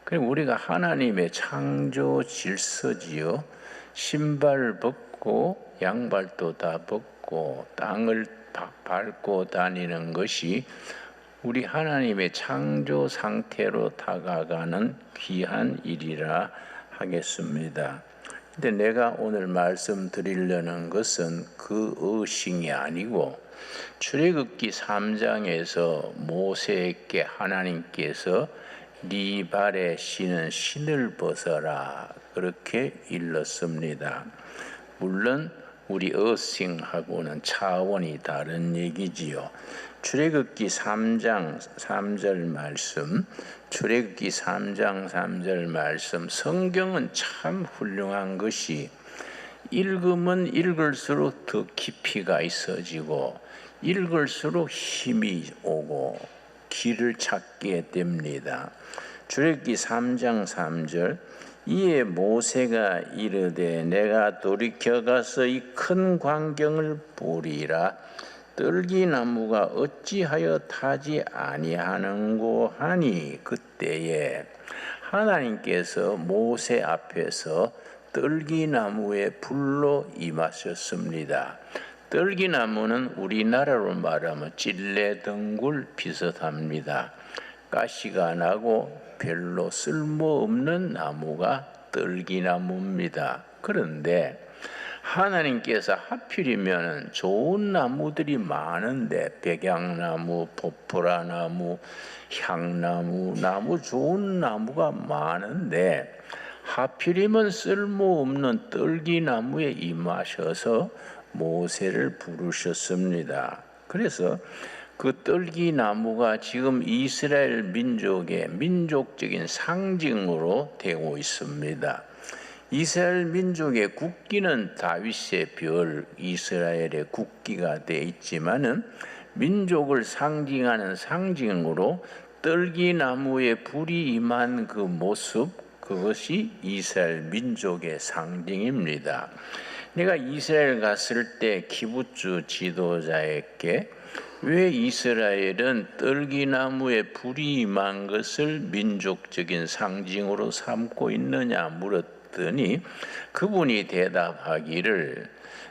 그리고 우리가 하나님의 창조 질서지요. 신발 벗고 양발도 다 벗고 땅을 밟고 다니는 것이 우리 하나님의 창조 상태로 다가가는 귀한 일이라 하겠습니다. 근데 내가 오늘 말씀드리려는 것은 그 의식이 아니고 출애굽기 3장에서 모세에게 하나님께서 네 발에 신은 신을 벗어라 그렇게 일렀습니다. 물론 우리 어싱하고는 차원이 다른 얘기지요. 출애굽기 3장 3절 말씀, 출애굽기 3장 3절 말씀, 성경은 참 훌륭한 것이 읽으면 읽을수록 더 깊이가 있어지고 읽을수록 힘이 오고 길을 찾게 됩니다. 출애굽기 3장 3절, 이에 모세가 이르되 내가 돌이켜 가서 이 큰 광경을 보리라. 떨기나무가 어찌하여 타지 아니하는고 하니, 그때에 하나님께서 모세 앞에서 떨기나무의 불로 임하셨습니다. 떨기나무는 우리나라로 말하면 찔레덩굴 비슷합니다. 가시가 나고 별로 쓸모없는 나무가 떨기나무입니다. 그런데 하나님께서 하필이면 좋은 나무들이 많은데 백양나무, 포프라나무, 향나무, 나무 좋은 나무가 많은데 하필이면 쓸모없는 떨기나무에 임하셔서 모세를 부르셨습니다. 그래서 그 떨기나무가 지금 이스라엘 민족의 민족적인 상징으로 되고 있습니다. 이스라엘 민족의 국기는 다윗의 별, 이스라엘의 국기가 되어 있지만은 민족을 상징하는 상징으로 떨기나무에 불이 임한 그 모습, 그것이 이스라엘 민족의 상징입니다. 내가 이스라엘 갔을 때 키부츠 지도자에게 왜 이스라엘은 떨기나무에 불이 임한 것을 민족적인 상징으로 삼고 있느냐 물었더니 그분이 대답하기를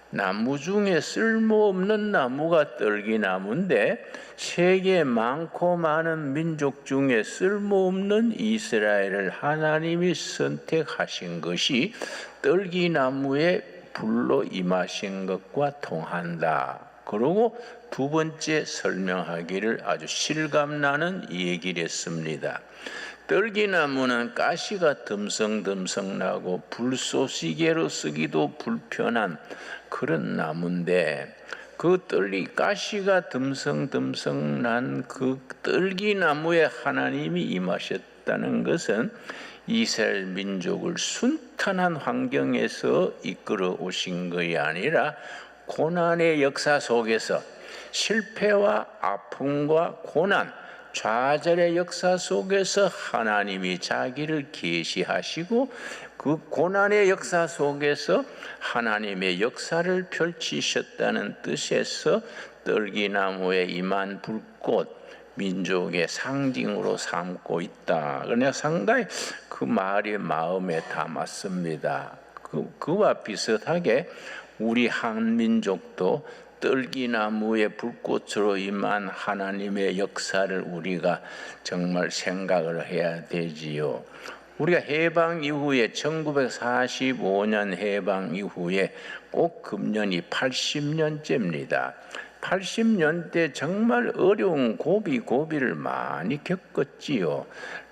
나무 중에 쓸모없는 나무가 떨기나무인데 세계 많고 많은 민족 중에 쓸모없는 이스라엘을 하나님이 선택하신 것이 떨기나무에 불로 임하신 것과 통한다. 그러고 두 번째 설명하기를 아주 실감나는 얘기를 했습니다. 떨기나무는 가시가 듬성듬성 나고 불쏘시개로 쓰기도 불편한 그런 나무인데 그 가시가 듬성듬성 난 그 떨기나무에 하나님이 임하셨다는 것은 이스라엘 민족을 순탄한 환경에서 이끌어 오신 것이 아니라 고난의 역사 속에서 실패와 아픔과 고난, 좌절의 역사 속에서 하나님이 자기를 계시하시고 그 고난의 역사 속에서 하나님의 역사를 펼치셨다는 뜻에서 떨기나무에 임한 불꽃, 민족의 상징으로 삼고 있다. 그냥 상당히 그 말이 마음에 담았습니다. 그와 비슷하게 우리 한민족도 떨기나무의 불꽃으로 임한 하나님의 역사를 우리가 정말 생각을 해야 되지요. 우리가 해방 이후에 1945년 해방 이후에 꼭 금년이 80년째입니다. 80년대 정말 어려운 고비를 많이 겪었지요.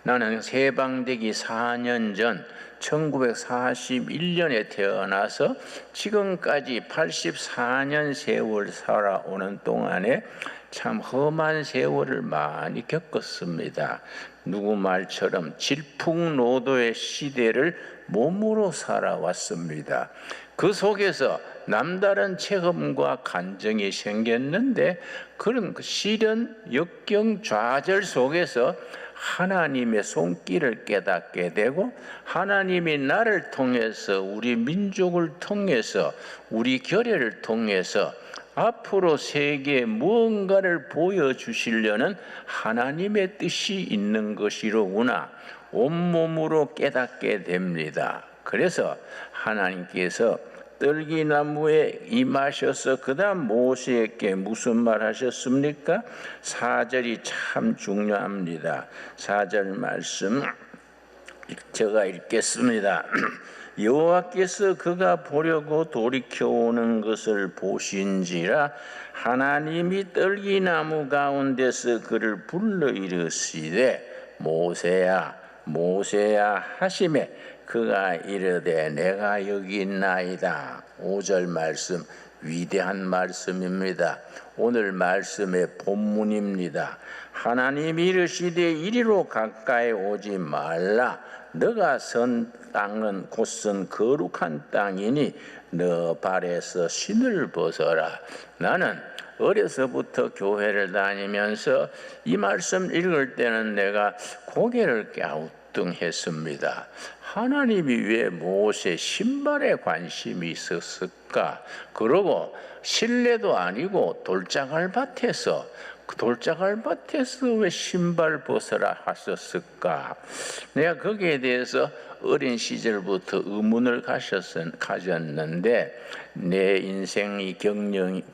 나는 해방되기 4년 전 1941년에 태어나서 지금까지 84년 세월 살아오는 동안에 참 험한 세월을 많이 겪었습니다. 누구 말처럼 질풍노도의 시대를 몸으로 살아왔습니다. 그 속에서 남다른 체험과 간증이 생겼는데 그런 시련, 역경, 좌절 속에서 하나님의 손길을 깨닫게 되고 하나님이 나를 통해서 우리 민족을 통해서 우리 교회를 통해서 앞으로 세계에 무언가를 보여주시려는 하나님의 뜻이 있는 것이로구나 온몸으로 깨닫게 됩니다. 그래서 하나님께서 떨기나무에 임하셔서 그 다음 모세에게 무슨 말 하셨습니까? 4절이 참 중요합니다. 4절 말씀 제가 읽겠습니다. 여호와께서 그가 보려고 돌이켜오는 것을 보신지라 하나님이 떨기나무 가운데서 그를 불러 이르시되 모세야 모세야 하시매 그가 이르되 내가 여기 있나이다. 5절 말씀 위대한 말씀입니다. 오늘 말씀의 본문입니다. 하나님이 이르시되 이리로 가까이 오지 말라. 너가 선 땅은 곧선 거룩한 땅이니 너 발에서 신을 벗어라. 나는 어려서부터 교회를 다니면서 이 말씀 읽을 때는 내가 고개를 갸우뚱했습니다. 하나님이 왜 모세 신발에 관심이 있었을까? 그러고 실내도 아니고 돌짝알밭에서 왜 신발 벗어라 하셨을까? 내가 거기에 대해서 어린 시절부터 의문을 가졌는데 내 인생이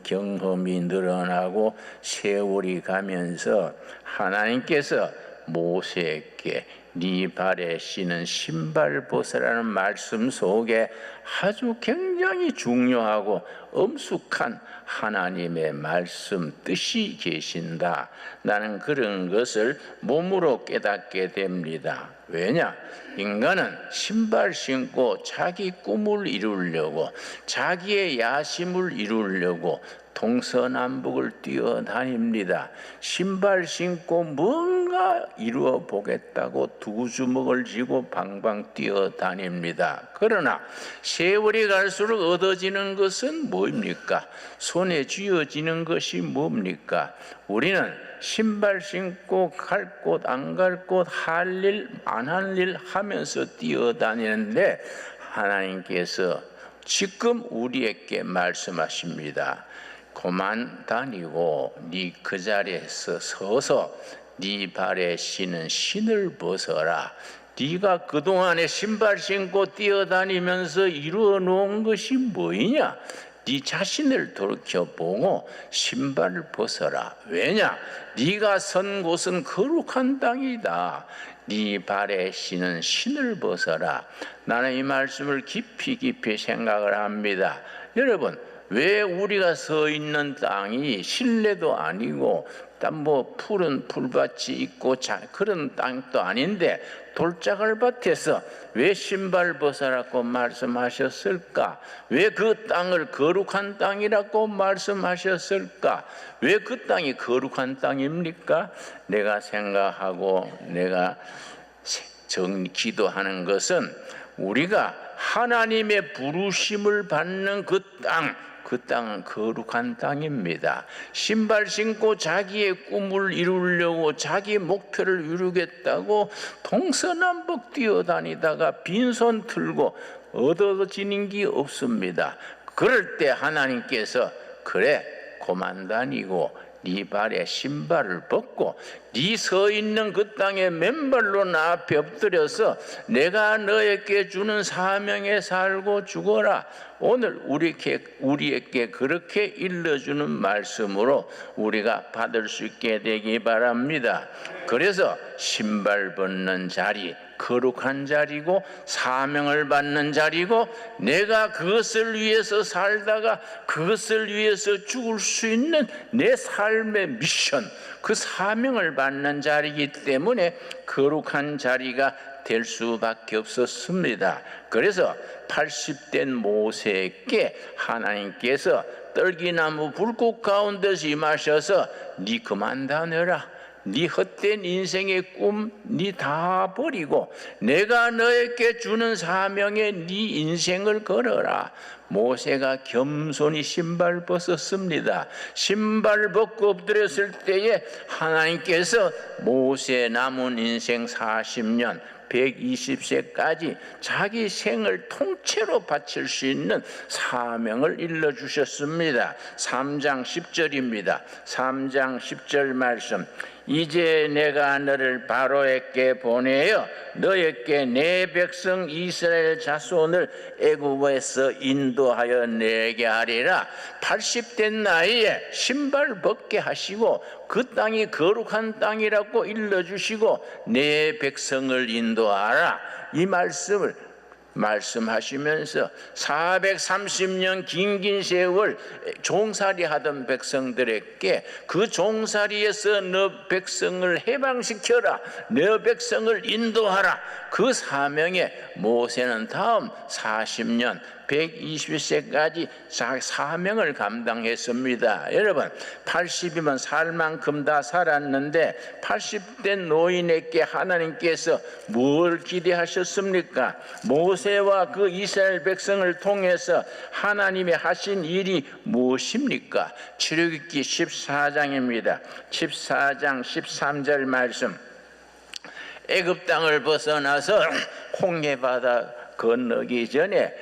경험이 늘어나고 세월이 가면서 하나님께서 모세에게 네 발에 신은 신발 벗으라는 말씀 속에 아주 굉장히 중요하고 엄숙한 하나님의 말씀 뜻이 계신다. 나는 그런 것을 몸으로 깨닫게 됩니다. 왜냐? 인간은 신발 신고 자기 꿈을 이루려고 자기의 야심을 이루려고 동서남북을 뛰어다닙니다. 신발 신고 뭔가 이루어 보겠다고 두 주먹을 쥐고 방방 뛰어다닙니다. 그러나 세월이 갈수록 얻어지는 것은 뭡니까? 손에 쥐어지는 것이 뭡니까? 우리는 신발 신고 갈 곳 안 갈 곳 할 일 안 할 일 하면서 뛰어다니는데 하나님께서 지금 우리에게 말씀하십니다. 그만 다니고 네 그 자리에서 서서 네 발에 신은 신을 벗어라. 네가 그동안에 신발 신고 뛰어다니면서 이루어 놓은 것이 뭐이냐? 네 자신을 돌이켜보고 신발을 벗어라. 왜냐? 네가 선 곳은 거룩한 땅이다. 네 발에 신은 신을 벗어라. 나는 이 말씀을 깊이 생각을 합니다. 여러분, 왜 우리가 서 있는 땅이 실내도 아니고 푸른 풀밭이 있고 그런 땅도 아닌데 돌짝알밭에서 왜 신발 벗으라고 말씀하셨을까? 왜 그 땅을 거룩한 땅이라고 말씀하셨을까? 왜 그 땅이 거룩한 땅입니까? 내가 생각하고 내가 기도하는 것은 우리가 하나님의 부르심을 받는 그 땅은 거룩한 땅입니다. 신발 신고 자기의 꿈을 이루려고 자기 목표를 이루겠다고 동서남북 뛰어다니다가 빈손 들고 얻어지는 게 없습니다. 그럴 때 하나님께서 그래 그만 다니고 네 발에 신발을 벗고 네 서 있는 그 땅에 맨발로 나 앞에 엎드려서 내가 너에게 주는 사명에 살고 죽어라. 오늘 우리에게 그렇게 일러주는 말씀으로 우리가 받을 수 있게 되기 바랍니다. 그래서 신발 벗는 자리 거룩한 자리고 사명을 받는 자리고 내가 그것을 위해서 살다가 그것을 위해서 죽을 수 있는 내 삶의 미션 그 사명을 받는 자리이기 때문에 거룩한 자리가 될 수밖에 없었습니다. 그래서 80된 모세에게 하나님께서 떨기나무 불꽃 가운데서 임하셔서 네 그만 다녀라. 네 헛된 인생의 꿈 네 다 버리고 내가 너에게 주는 사명에 네 인생을 걸어라. 모세가 겸손히 신발 벗었습니다. 신발 벗고 엎드렸을 때에 하나님께서 모세 남은 인생 40년 120세까지 자기 생을 통째로 바칠 수 있는 사명을 일러주셨습니다. 3장 10절입니다. 3장 10절 말씀. 이제 내가 너를 바로에게 보내어 너에게 내 백성 이스라엘 자손을 애굽에서 인도하여 내게 하리라. 80된 나이에 신발 벗게 하시고 그 땅이 거룩한 땅이라고 일러주시고 내 백성을 인도하라. 이 말씀을 말씀하시면서 430년 긴 세월 종살이 하던 백성들에게 그 종살이에서 너 백성을 해방시켜라, 너 백성을 인도하라. 그 사명에 모세는 다음 40년 120세까지 사명을 감당했습니다. 여러분, 80이면 살 만큼 다 살았는데 80된 노인에게 하나님께서 뭘 기대하셨습니까? 모세와 그 이스라엘 백성을 통해서 하나님이 하신 일이 무엇입니까? 출애굽기 14장입니다. 14장 13절 말씀. 애굽 땅을 벗어나서 홍해바다 건너기 전에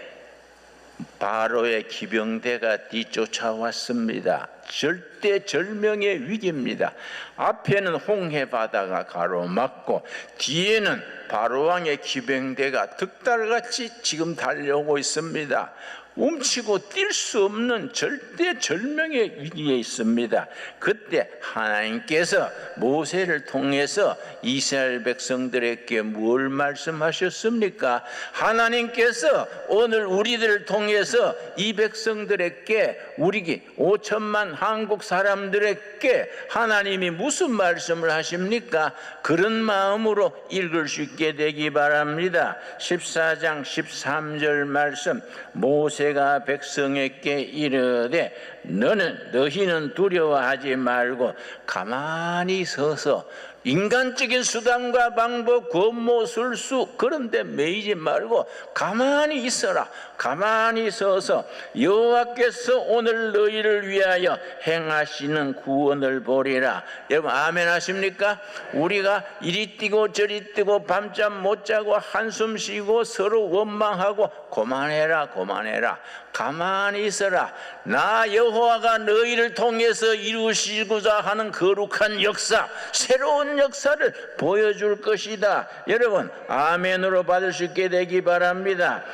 바로의 기병대가 뒤쫓아왔습니다. 절대절명의 위기입니다. 앞에는 홍해바다가 가로막고 뒤에는 바로왕의 기병대가 득달같이 지금 달려오고 있습니다. 움츠고 뛸 수 없는 절대절명의 위기에 있습니다. 그때 하나님께서 모세를 통해서 이스라엘 백성들에게 뭘 말씀하셨습니까? 하나님께서 오늘 우리들을 통해서 이 백성들에게, 우리 5천만 한국 사람들에게 하나님이 무슨 말씀을 하십니까? 그런 마음으로 읽을 수 있게 되기 바랍니다. 14장 13절 말씀. 모세가 백성에게 이르되 너희는 두려워하지 말고 가만히 서서 인간적인 수단과 방법, 권모, 술수 그런 데 매이지 말고 가만히 있어라. 가만히 서서 여호와께서 오늘 너희를 위하여 행하시는 구원을 보리라. 여러분 아멘 하십니까? 우리가 이리 뛰고 저리 뛰고 밤잠 못 자고 한숨 쉬고 서로 원망하고 그만해라 그만해라. 가만히 있어라. 나 여호와가 너희를 통해서 이루시고자 하는 거룩한 역사, 새로운 역사를 보여줄 것이다. 여러분 아멘으로 받을 수 있게 되기 바랍니다.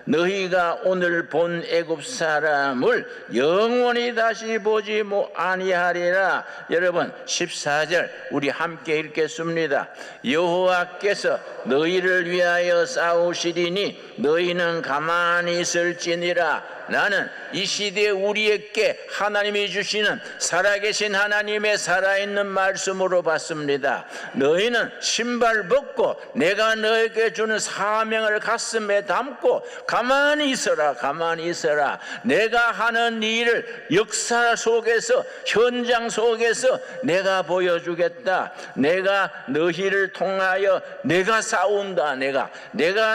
너희가 오늘 본 애굽 사람을 영원히 다시 보지 아니하리라. 여러분 14절 우리 함께 읽겠습니다. 여호와께서 너희를 위하여 싸우시리니 너희는 가만히 있을지니라. 나는 이 시대에 우리에게 하나님이 주시는 살아계신 하나님의 살아있는 말씀으로 봤습니다. 너희는 신발 벗고 내가 너에게 주는 사명을 가슴에 담고 가만히 있어라. 가만히 있어라. 내가 하는 일을 역사 속에서, 현장 속에서 내가 보여주겠다. 내가 너희를 통하여 내가 싸운다. 내가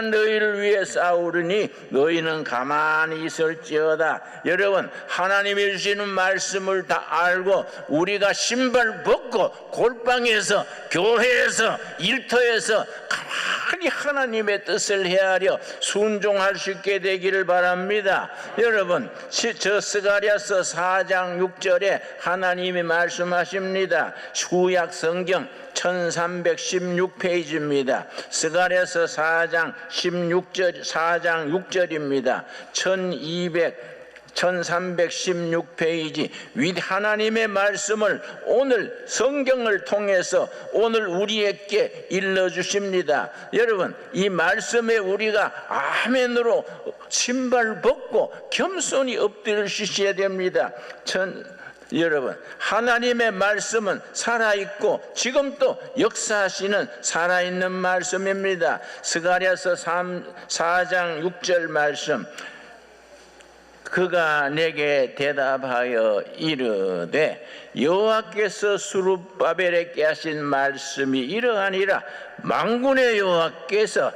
너희를 위해 싸우르니 너희는 가만히 있을지어다. 여러분 하나님이 주시는 말씀을 다 알고 우리가 신발 벗고 골방에서, 교회에서, 일터에서 가만히 하나님의 뜻을 헤아려 순종할 수 있게 되기를 바랍니다. 여러분 저 스가랴서 4장 6절에 하나님이 말씀하십니다. 구약 성경 1316페이지입니다. 스가랴서 4장 6절입니다. 1316페이지 하나님의 말씀을 오늘 성경을 통해서 오늘 우리에게 일러주십니다. 여러분 이 말씀에 우리가 아멘으로 신발 벗고 겸손히 엎드릴 수 있어야 됩니다. 여러분 하나님의 말씀은 살아있고 지금 또 역사하시는 살아있는 말씀입니다. 스가랴서 4장 6절 말씀. 그가 내게 대답하여 이르되 여호와께서 수룹바벨에게 하신 말씀이 이러하니라. 만군의 여호와께서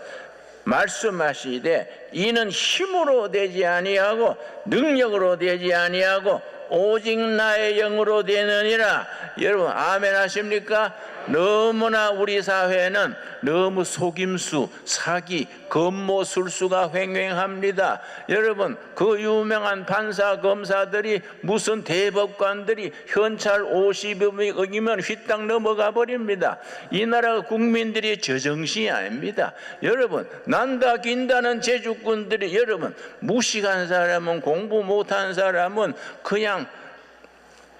말씀하시되 이는 힘으로 되지 아니하고 능력으로 되지 아니하고 오직 나의 영으로 되느니라. 여러분 아멘 하십니까? 너무나 우리 사회는 너무 속임수, 사기, 검모술수가 횡행합니다. 여러분 그 유명한 판사, 검사들이 무슨 대법관들이 현찰 50억이면 휘땅 넘어가 버립니다. 이 나라 국민들이 제정신이 아닙니다. 여러분 난다 긴다는 제주꾼들이, 여러분 무식한 사람은, 공부 못한 사람은 그냥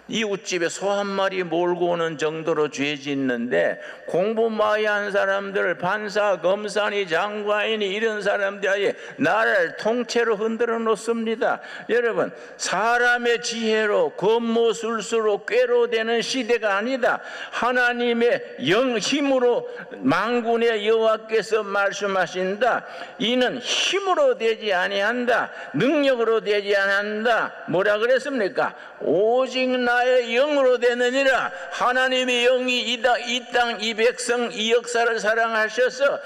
이웃집에 소 한 마리 몰고 오는 정도로 죄 짓는데, 공부 많이 한 사람들, 판사, 검사니, 장관이니 이런 사람들이 나라를 통째로 흔들어 놓습니다. 여러분 사람의 지혜로, 검모술수로 꾀로 되는 시대가 아니다. 하나님의 영 힘으로 만군의 여호와께서 말씀하신다. 이는 힘으로 되지 아니한다, 능력으로 되지 아니한다. 뭐라 그랬습니까? 오직 나의 영으로 되느니라. 하나님의 영이 이 땅, 이 백성, 이 역사를 사랑하셔서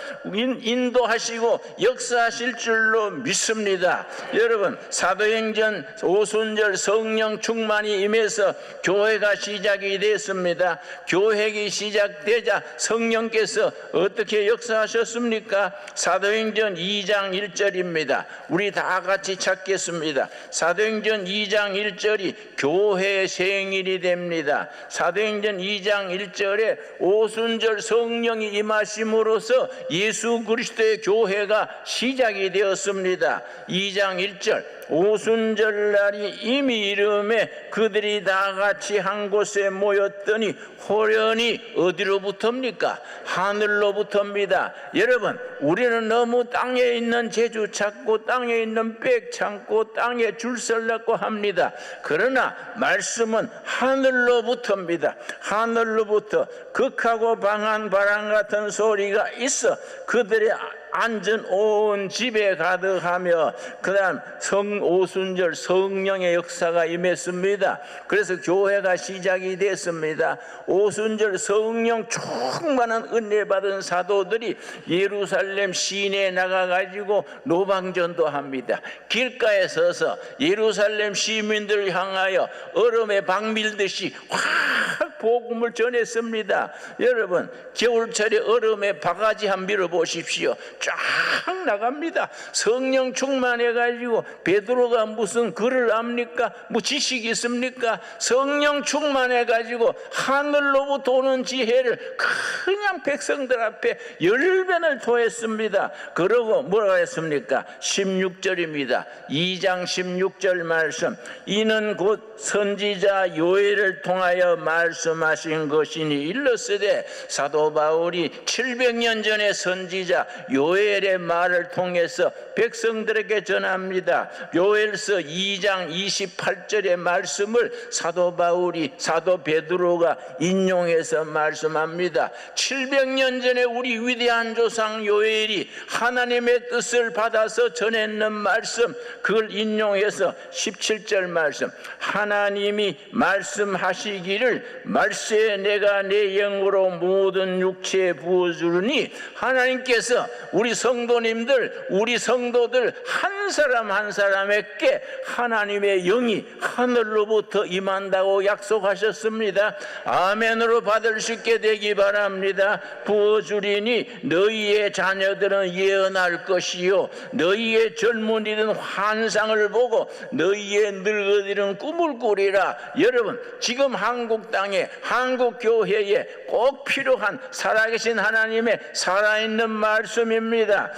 인도하시고 역사하실 줄로 믿습니다. 여러분 사도행전 오순절 성령 충만이 임해서 교회가 시작이 됐습니다. 교회가 시작되자 성령께서 어떻게 역사하셨습니까? 사도행전 2장 1절입니다. 우리 다 같이 찾겠습니다. 사도행전 2장 1절이 교회의 생일이 됩니다. 사도행전 2장 1절에 오순절 성령이 임하심으로써 예수 그리스도의 교회가 시작이 되었습니다. 2장 1절 오순절날이 이미 이름에 그들이 다 같이 한 곳에 모였더니 호련히 어디로부터입니까? 하늘로부터입니다. 여러분 우리는 너무 땅에 있는 제주 찾고 땅에 있는 백 찾고 땅에 줄 설라고 합니다. 그러나 말씀은 하늘로부터입니다. 하늘로부터 극하고 방한 바람 같은 소리가 있어 그들의 앉은 온 집에 가득하며, 그 다음 오순절 성령의 역사가 임했습니다. 그래서 교회가 시작이 됐습니다. 오순절 성령 충만한 은혜 받은 사도들이 예루살렘 시내에 나가가지고 노방전도 합니다. 길가에 서서 예루살렘 시민들을 향하여 얼음에 박 밀듯이 확 복음을 전했습니다. 여러분 겨울철에 얼음에 바가지 한 밀어 보십시오. 쫙 나갑니다. 성령 충만해가지고 베드로가 무슨 글을 압니까? 뭐 지식이 있습니까? 성령 충만해가지고 하늘로부터 오는 지혜를 그냥 백성들 앞에 열변을 토했습니다. 그러고 뭐라고 했습니까? 16절입니다. 2장 16절 말씀. 이는 곧 선지자 요엘을 통하여 말씀하신 것이니 일렀으되, 사도 바울이 700년 전에 선지자 요엘의 말을 통해서 백성들에게 전합니다. 요엘서 2장 28절의 말씀을 사도 바울이, 사도 베드로가 인용해서 말씀합니다. 700년 전에 우리 위대한 조상 요엘이 하나님의 뜻을 받아서 전했는 말씀, 그걸 인용해서 17절 말씀. 하나님이 말씀하시기를 말세에 내가 내 영으로 모든 육체에 부어주르니, 하나님께서 우리 성도님들, 우리 성도들 한 사람 한 사람에게 하나님의 영이 하늘로부터 임한다고 약속하셨습니다. 아멘으로 받을 수 있게 되기 바랍니다. 부어주리니 너희의 자녀들은 예언할 것이요 너희의 젊은이들은 환상을 보고 너희의 늙은이들은 꿈을 꾸리라. 여러분 지금 한국 땅에, 한국 교회에 꼭 필요한 살아계신 하나님의 살아있는 말씀입니다.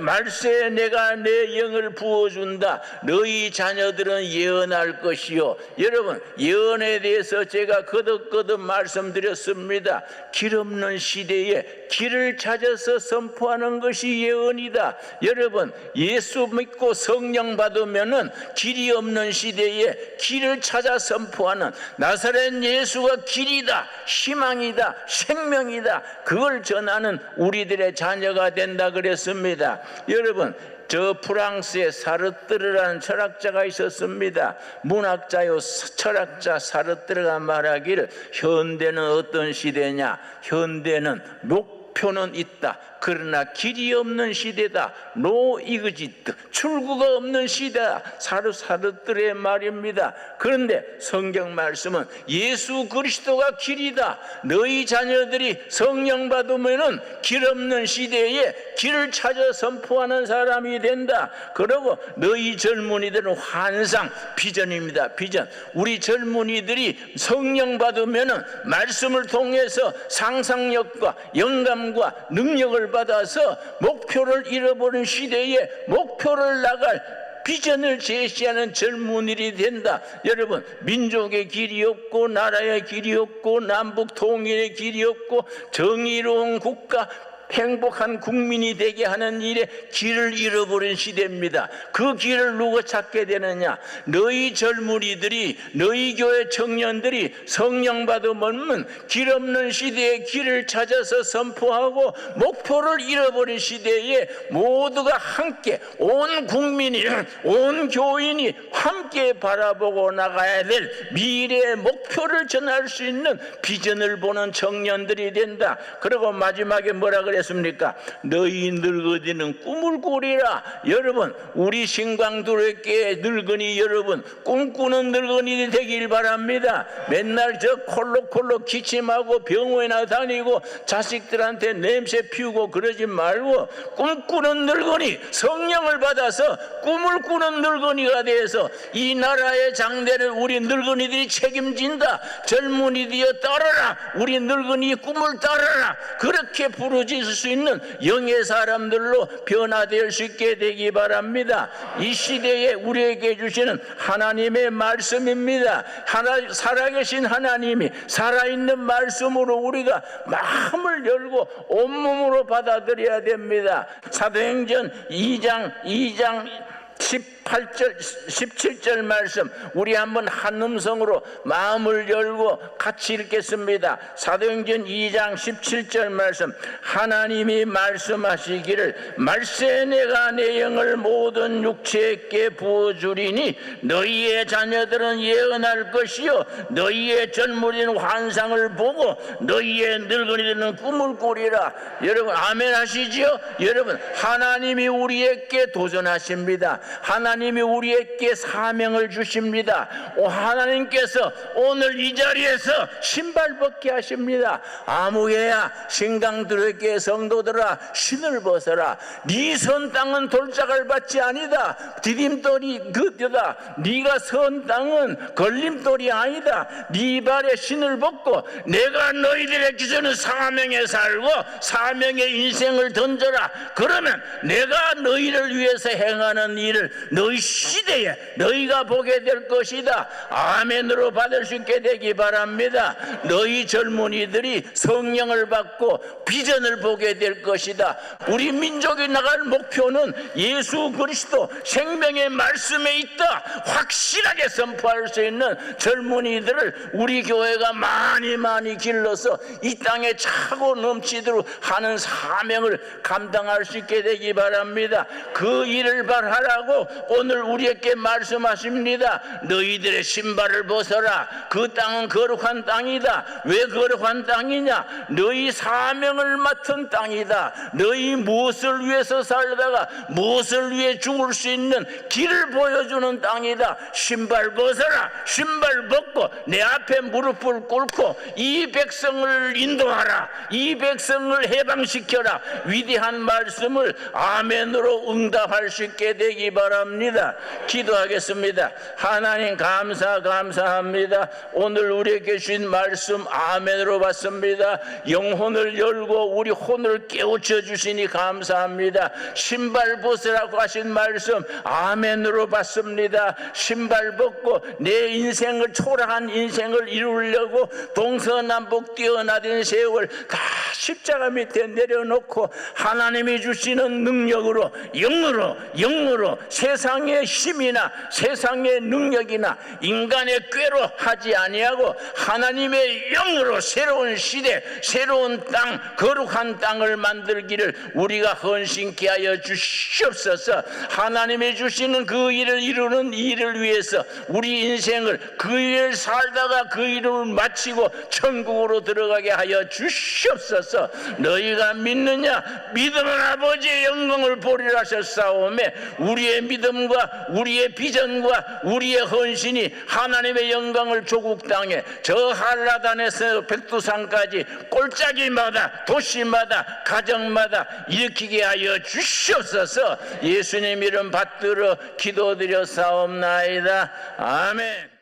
말세에 내가 내 영을 부어준다. 너희 자녀들은 예언할 것이요. 여러분 예언에 대해서 제가 거듭거듭 말씀드렸습니다. 길 없는 시대에 길을 찾아서 선포하는 것이 예언이다. 여러분 예수 믿고 성령 받으면은 길이 없는 시대에 길을 찾아 선포하는 나사렛 예수가 길이다, 희망이다, 생명이다, 그걸 전하는 우리들의 자녀가 된다 그랬습니다. 여러분 저 프랑스에 사르트르라는 철학자가 있었습니다. 문학자요 철학자 사르트르가 말하기를 현대는 어떤 시대냐? 현대는 목표는 있다, 그러나 길이 없는 시대다. 노 이그지트, 출구가 없는 시대다. 사르사르들의 말입니다. 그런데 성경 말씀은 예수 그리스도가 길이다. 너희 자녀들이 성령 받으면은 길 없는 시대에 길을 찾아 선포하는 사람이 된다. 그리고 너희 젊은이들은 환상, 비전입니다. 비전. 우리 젊은이들이 성령 받으면은 말씀을 통해서 상상력과 영감과 능력을 받아서 목표를 잃어버린 시대에 목표를 나갈 비전을 제시하는 젊은이들이 된다. 여러분, 민족의 길이 없고 나라의 길이 없고 남북 통일의 길이 없고 정의로운 국가, 행복한 국민이 되게 하는 일에 길을 잃어버린 시대입니다. 그 길을 누가 찾게 되느냐? 너희 젊은이들이, 너희 교회 청년들이 성령 받으면 길 없는 시대에 길을 찾아서 선포하고 목표를 잃어버린 시대에 모두가 함께, 온 국민이, 온 교인이 함께 바라보고 나가야 될 미래의 목표를 전할 수 있는 비전을 보는 청년들이 된다. 그리고 마지막에 뭐라 그랬습니까? 너희 늙은이는 꿈을 꾸리라. 여러분, 우리 신광두레교회 늙은이 여러분, 꿈꾸는 늙은이 되길 바랍니다. 맨날 저 콜록콜록 기침하고 병원이나 다니고 자식들한테 냄새 피우고 그러지 말고 꿈꾸는 늙은이, 성령을 받아서 꿈을 꾸는 늙은이가 돼서 이 나라의 장대를 우리 늙은이들이 책임진다. 젊은이들이여 따라라. 우리 늙은이 꿈을 따라라. 그렇게 부르짖을 수 있는 영의 사람들로 변화될 수 있게 되기 바랍니다. 이 시대에 우리에게 주시는 하나님의 말씀입니다. 살아계신 하나님이 살아있는 말씀으로 우리가 마음을 열고 온몸으로 받아들여야 됩니다. 사도행전 2장 18절 17절 말씀, 우리 한번 한 음성으로 마음을 열고 같이 읽겠습니다. 사도행전 2장 17절 말씀, 하나님이 말씀하시기를 말세 내가 내 영을 모든 육체에게 부어주리니 너희의 자녀들은 예언할 것이요 너희의 젊은이는 환상을 보고 너희의 늙은이들은 꿈을 꾸리라. 여러분 아멘 하시지요? 여러분, 하나님이 우리에게 도전하십니다. 하나님이 우리에게 사명을 주십니다. 하나님께서 오늘 이 자리에서 신발 벗게 하십니다. 아무개야, 신강들에게 성도들아, 신을 벗어라. 네 선 땅은 돌짝을 받지 아니다. 디딤돌이 그때다. 네가 선 땅은 걸림돌이 아니다. 네 발에 신을 벗고 내가 너희들의 기준은 사명에 살고 사명의 인생을 던져라. 그러면 내가 너희를 위해서 행하는 일을 너희 시대에 너희가 보게 될 것이다. 아멘으로 받을 수 있게 되기 바랍니다. 너희 젊은이들이 성령을 받고 비전을 보게 될 것이다. 우리 민족이 나갈 목표는 예수 그리스도 생명의 말씀에 있다. 확실하게 선포할 수 있는 젊은이들을 우리 교회가 많이 길러서 이 땅에 차고 넘치도록 하는 사명을 감당할 수 있게 되기 바랍니다. 그 일을 바라라고 오늘 우리에게 말씀하십니다. 너희들의 신발을 벗어라. 그 땅은 거룩한 땅이다. 왜 거룩한 땅이냐? 너희 사명을 맡은 땅이다. 너희 무엇을 위해서 살다가 무엇을 위해 죽을 수 있는 길을 보여주는 땅이다. 신발 벗어라. 신발 벗고 내 앞에 무릎을 꿇고 이 백성을 인도하라. 이 백성을 해방시켜라. 위대한 말씀을 아멘으로 응답할 수 있게 되기 바랍니다. 기도하겠습니다. 하나님 감사합니다. 오늘 우리에게 주신 말씀 아멘으로 받습니다. 영혼을 열고 우리 혼을 깨우쳐 주시니 감사합니다. 신발 벗으라고 하신 말씀 아멘으로 받습니다. 신발 벗고 내 인생을, 초라한 인생을 이루려고 동서남북 뛰어나던 세월 다 십자가 밑에 내려놓고 하나님이 주시는 능력으로 영으로 세상의 힘이나 세상의 능력이나 인간의 꾀로 하지 아니하고 하나님의 영으로 새로운 시대, 새로운 땅, 거룩한 땅을 만들기를 우리가 헌신케 하여 주시옵소서. 하나님이 주시는 그 일을 이루는 일을 위해서 우리 인생을 그 일을 살다가 그 일을 마치고 천국으로 들어가게 하여 주시옵소서. 너희가 믿느냐? 믿음은 아버지의 영광을 보리라 하셨사오매 우리의 믿음과 우리의 비전과 우리의 헌신이 하나님의 영광을 조국 땅에 저 한라단에서 백두산까지 골짜기마다 도시마다 가정마다 일으키게 하여 주시옵소서. 예수님 이름 받들어 기도드려 사옵나이다. 아멘.